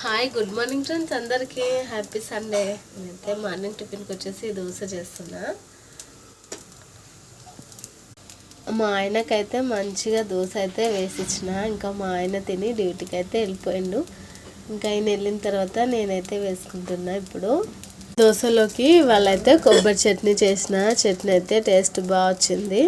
Hi good morning friends, అందరికీ happy Sunday. నేనైతే morning టిఫిన్కి వచ్చేసి దోశ చేస్తున్నా. మా ఆయనకైతే మంచిగా దోశ అయితే వేసిచ్చిన. ఇంకా మా ఆయన తిని డ్యూటీకి అయితే వెళ్ళిపోయిండు. ఇంకా ఆయన వెళ్ళిన తర్వాత నేనైతే వేసుకుంటున్నా. ఇప్పుడు దోశలోకి వాళ్ళైతే కొబ్బరి చట్నీ చేసిన. చట్నీ అయితే టేస్ట్ బాగా వచ్చింది.